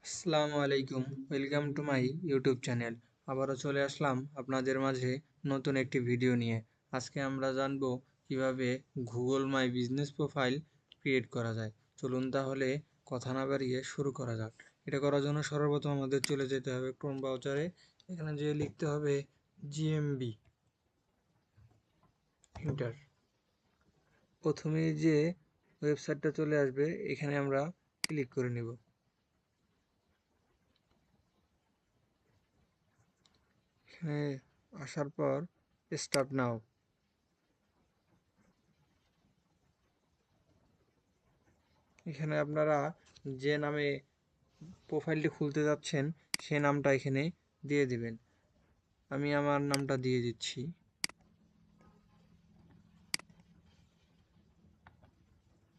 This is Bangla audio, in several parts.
আসসালামু আলাইকুম, welcome to my YouTube channel. আবারও চলে আসলাম আপনাদের মাঝে নতুন একটি ভিডিও নিয়ে। আজকে আমরা জানবো কিভাবে Google my business profile create করা যায়। চলুন তাহলে কথা না বাড়িয়ে শুরু করা যাক। এটা করার জন্য সর্বপ্রথম আমাদের চলে যেতে হবে ক্রোম ব্রাউজারে। এখানে যে লিখতে হবে জিএমবি ইন্টার। প্রথমেই যে ওয়েবসাইটটা চলে আসবে এখানে আমরা ক্লিক করে নেব। এখানে আসার পর স্টার্ট নাও। এখানে আপনারা যে নামে প্রোফাইলটি খুলতে যাচ্ছেন সে নামটা এখানে দিয়ে দিবেন। আমি আমার নামটা দিয়ে দিচ্ছি।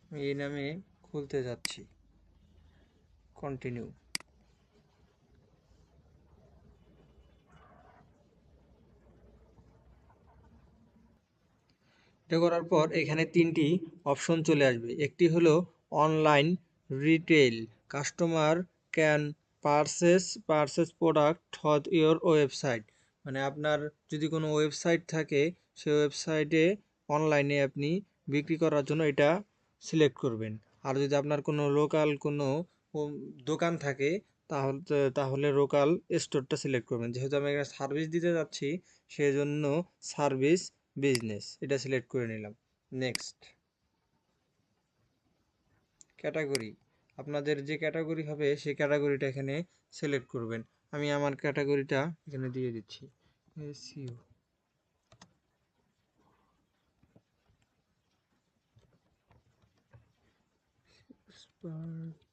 আমি এই নামে খুলতে যাচ্ছি। কন্টিনিউ। এটা করার পর এখানে তিনটি অপশন চলে আসবে। একটি হলো online retail, customer can purchase product through your website. মানে আপনার যদি কোনো ওয়েবসাইট থাকে সেই ওয়েবসাইটে অনলাইনে আপনি বিক্রি করার জন্য এটা সিলেক্ট করবেন। আর যদি আপনার কোনো লোকাল কোনো দোকান থাকে তাহলে লোকাল স্টোরটা সিলেক্ট করবেন। যেহেতু আমি একটা সার্ভিস দিতে যাচ্ছি সেজন্য সার্ভিস বিজনেস এটা সিলেক্ট করে নিলাম। নেক্সট। ক্যাটাগরি, আপনাদের যে ক্যাটাগরি হবে সেই ক্যাটাগরিটা এখানে সিলেক্ট করবেন। আমি আমার ক্যাটাগরিটা এখানে দিয়ে দিচ্ছি SEO. Expert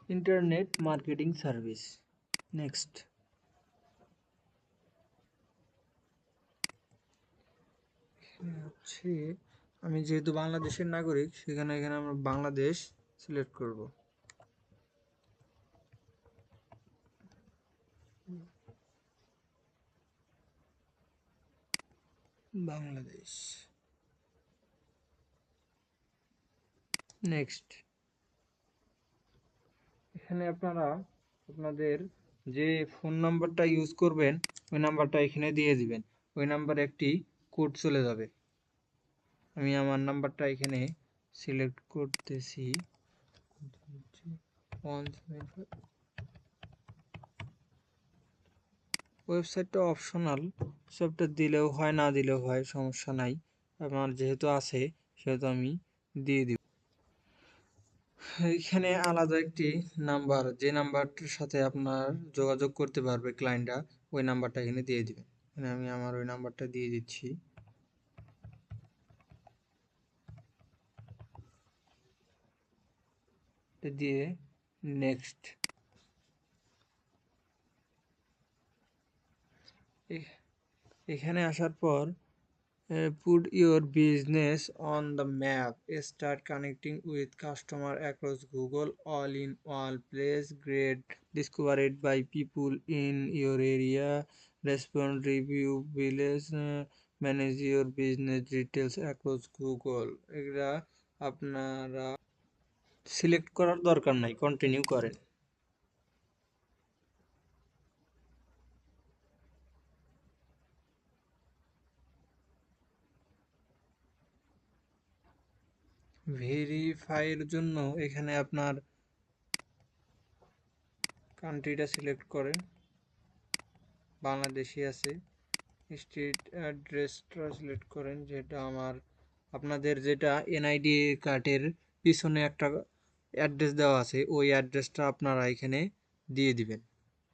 internet marketing service. Next. হচ্ছে আমি যেহেতু বাংলাদেশের নাগরিক সেখানে এখানে আমরা বাংলাদেশ সিলেক্ট করব। বাংলাদেশ। নেক্সট। এখানে আপনারা আপনাদের যে ফোন নাম্বারটা ইউজ করবেন ওই নাম্বারটা এখানে দিয়ে দিবেন। ওই নাম্বারে একটি কোড চলে যাবে। আমি আমার নাম্বারটা এখানে সিলেক্ট করতেছি। ওয়েবসাইটটা অপশনাল, সবটা দিলেও হয় না দিলেও হয়, সমস্যা নাই। আমার যেহেতু আছে সেহেতু আমি দিয়ে দিব। এখানে আলাদা একটি নাম্বার, যে নাম্বারটার সাথে আপনার যোগাযোগ করতে পারবে ক্লায়েন্টরা, ওই নাম্বারটা এখানে দিয়ে দিবেন। এখানে আমি আমার ওই নাম্বারটা দিয়ে দিচ্ছি। দিয়ে নেক্সট। এখানে আসার পর put your business on the map, start connecting with customer across Google, all in all place, great discovered by people in your area, respond review village, manage your business details across Google। এগুলা আপনারা সিলেক্ট করার দরকার নাই, কন্টিনিউ করেন। ভেরিফাইয়ের জন্য এখানে আপনার কান্ট্রিটা সিলেক্ট করেন। বাংলাদেশি আছে। স্ট্রিট অ্যাড্রেসটা সিলেক্ট করেন, যেটা আপনাদের যেটা এনআইডি কার্ডের পিছনে একটা অ্যাড্রেস দেওয়া আছে ওই অ্যাড্রেসটা আপনারা এখানে দিয়ে দিবেন।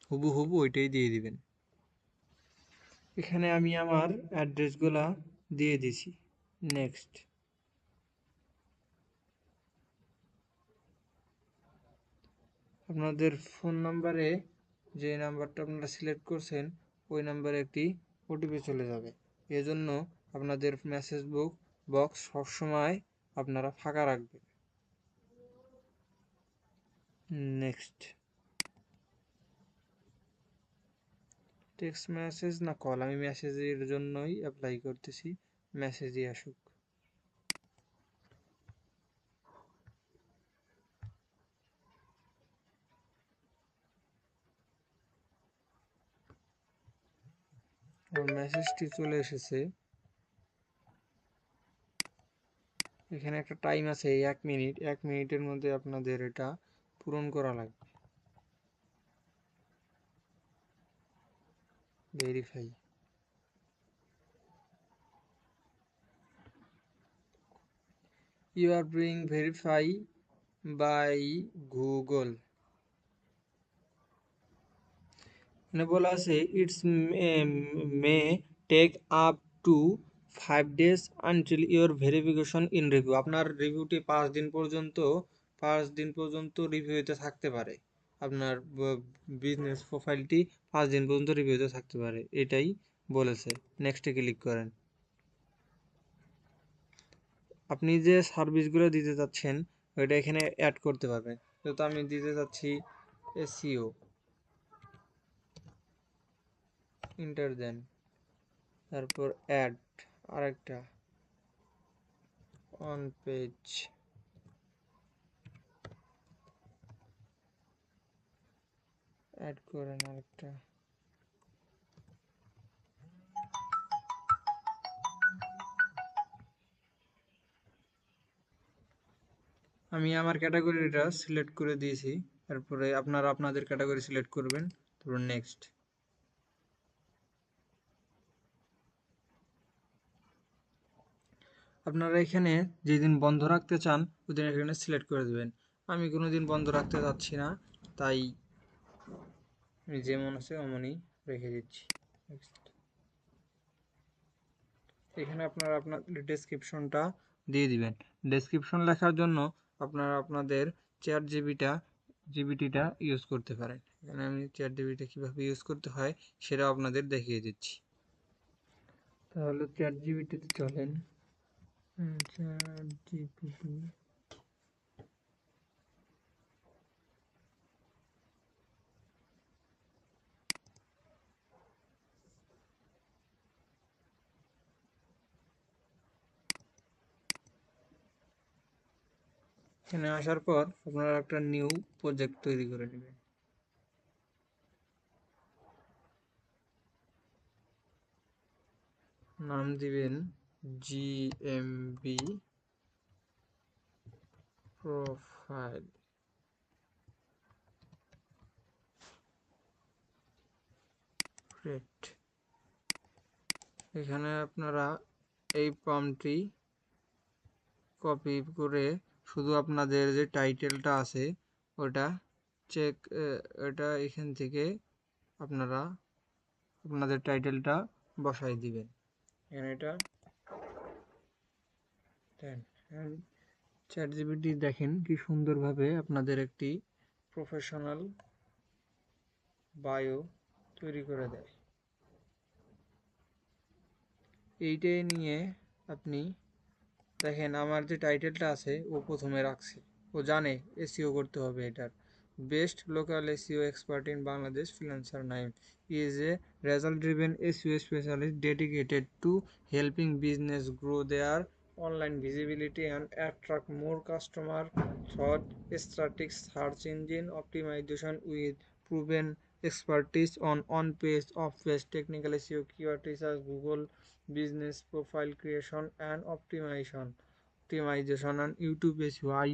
হুবহু ওইটাই দিয়ে দিবেন। এখানে আমি আমার অ্যাড্রেসগুলা দিয়ে দিছি। নেক্সট। আপনাদের ফোন নাম্বারে যে নাম্বারটা আপনারা সিলেক্ট করছেন ওই নাম্বারে একটি ওটিপি চলে যাবে। এজন্য আপনাদের মেসেজ বক্স সবসময় আপনারা ফাঁকা রাখবেন। নেক্সট। টেক্সট মেসেজ না কল, আমি মেসেজের জন্যই অ্যাপ্লাই করতেছি, মেসেজই আসুক। মেসেজটি চলে এসেছে। এখানে একটা টাইম আছে 1 মিনিট, 1 মিনিটের মধ্যে আপনাদের এটা পূরণ করা লাগবে। Verify. You are being verify by Google. মানে বলা আছে it's may take up to 5 days until your verification in review. আপনার রিভিউটি 5 দিন পর্যন্ত রিভিউতে থাকতে পারে। আপনার বিজনেস প্রোফাইলটি 5 দিন পর্যন্ত রিভিউতে থাকতে পারে, এটাই বলেছে। নেক্সটে ক্লিক করেন। আপনি যে সার্ভিসগুলো দিতে চাচ্ছেন ওইটা এখানে অ্যাড করতে পারবেন। যেহেতু আমি দিতে চাচ্ছি এসইও, ইন্টার দেন, তারপর অ্যাড, আরেকটা অন পেজ, অ্যাড করেন আরেকটা। আমি আমার ক্যাটাগরিটা সিলেক্ট করে দিয়েছি, তারপরে আপনারা আপনাদের ক্যাটাগরি সিলেক্ট করবেন, তারপর নেক্সট। আপনারা এখানে যেদিন বন্ধ রাখতে চান ওদিন এখানে সিলেক্ট করে দেবেন। আমি কোনো দিন বন্ধ রাখতে চাচ্ছি না, তাই আমি যেমন আছে অমনই রেখে দিচ্ছি। নেক্সট। এখানে আপনারা আপনাদের ডেসক্রিপশনটা দিয়ে দিবেন। ডেসক্রিপশন লেখার জন্য আপনারা আপনাদের চ্যাট জিপিটিটা ইউজ করতে পারেন। এখানে আমি চ্যাট জিপিটি কীভাবে ইউজ করতে হয় সেটাও আপনাদের দেখিয়ে দিচ্ছি। তাহলে চ্যাট জিপিটিতে চলেন। চ্যাট জিপিটি, এখানে আসার পর আপনারা একটা নিউ প্রজেক্ট তৈরি করে নেবেন। নাম দিবেন জিএমবি প্রোফাইল। গ্রেট। এখানে আপনারা এই প্রম্পটটি কপি করে শুধু আপনাদের যে টাইটেলটা আছে ওটা চেক, এটা এখান থেকে আপনারা আপনাদের টাইটেলটা বসাই দিবেন। এখানে এটা দেন। চ্যাট জিপিটি দেখেন কি সুন্দরভাবে আপনাদের একটি প্রফেশনাল বায়ো তৈরি করে দেয়। এইটাই নিয়ে আপনি দেখেন আমার যে টাইটেলটা আছে ও প্রথমে রাখছে, ও জানে এসইও করতে হবে। এটার best local SEO expert in Bangladesh freelancer Naim is a result driven SEO specialist dedicated to helping business grow their online visibility and attract more customer through static search engine optimization with proven expertise on-page, off-page technical SEO, keyword research, Google business profile creation and optimization and YouTube SEO. I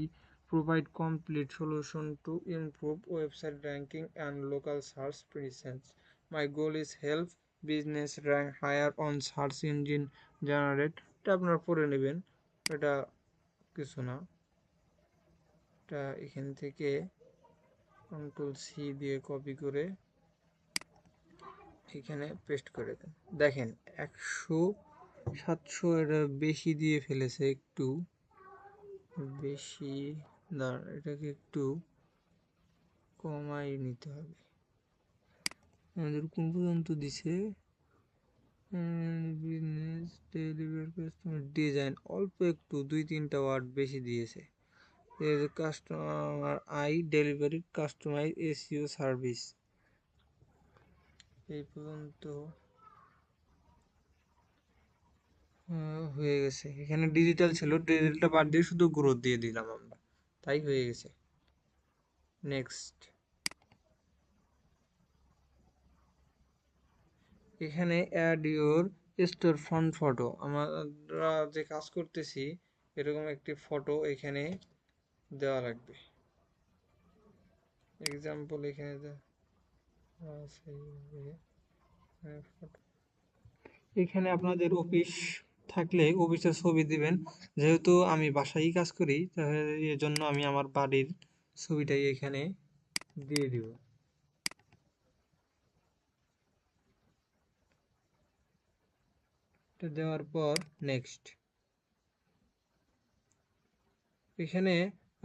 provide complete solution to improve website ranking and local search presence. My goal is help business rank higher on search engine generate। এটা আপনারা পড়ে নেবেন, এটা কিছু না। এটা এখান থেকে কন্ট্রোল সি দিয়ে কপি করে এখানে পেস্ট করে দেন। দেখেন 100-700 এটা বেশি দিয়ে ফেলেছে, একটু বেশি, দাঁড়ান এটাকে একটু কমাই নিতে হবে। আমাদের কোন পর্যন্ত দিছে? বিজনেস ডেলিভারি কাস্টমার ডিজাইন অল্প একটু 2-3টা ওয়ার্ড বেশি দিয়েছে। Customer I delivery customize SEO service. এই পর্যন্ত হয়ে গেছে। এখানে ডিজিটাল ছিল, ডিজিটালটা বাদ দিয়ে শুধু গ্রোথ দিয়ে দিলাম আমরা, তাই হয়ে গেছে। নেক্সট, এখানে add your store front photo, আমরা যে কাজ করতেছি এরকম একটি ফটো এখানে দেওয়া লাগবে। এক্সাম্পল এখানে এখানে আপনাদের অফিস থাকলে অফিসের ছবি দিবেন। যেহেতু আমি বাসায় কাজ করি, তাহলে এজন্য আমি আমার বাড়ির ছবিটাই এখানে দিয়ে দিব। এটা দেওয়ার পর নেক্সট, এখানে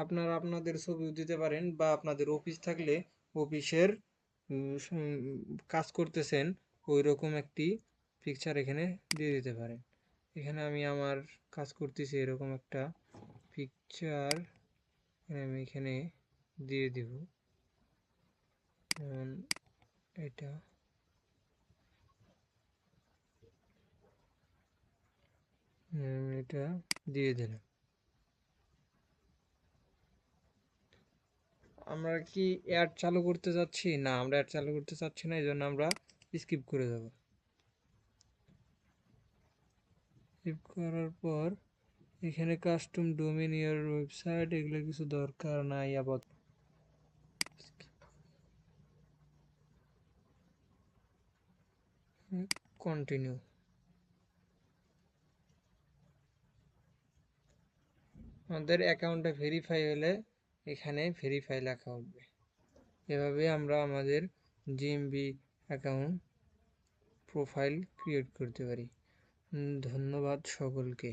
আপনারা আপনাদের ছবিও দিতে পারেন, বা আপনাদের অফিস থাকলে অফিসের কাজ করতেছেন ওই রকম একটি পিকচার এখানে দিয়ে দিতে পারেন। এখানে আমি আমার কাজ করতেছি এরকম একটা পিকচার আমি এখানে দিয়ে দিব। যেমন এটা এটা দিয়ে দিলাম। আমরা কি অ্যাড চালু করতে যাচ্ছি? না, আমরা অ্যাড চালু করতে চাচ্ছি না, এই জন্য আমরা স্কিপ করে যাব। স্কিপ করার পর এখানে কাস্টম ডোমেন ইয়ার ওয়েবসাইট এগুলো কিছু দরকার নাই আপাতত। কন্টিনিউ। আমাদের অ্যাকাউন্টটা ভেরিফাই হলে এখানে ভেরিফাই লেখা উঠবে। এভাবে আমরা আমাদের জিএমবি অ্যাকাউন্ট প্রোফাইল ক্রিয়েট করতে পারি। ধন্যবাদ সকলকে।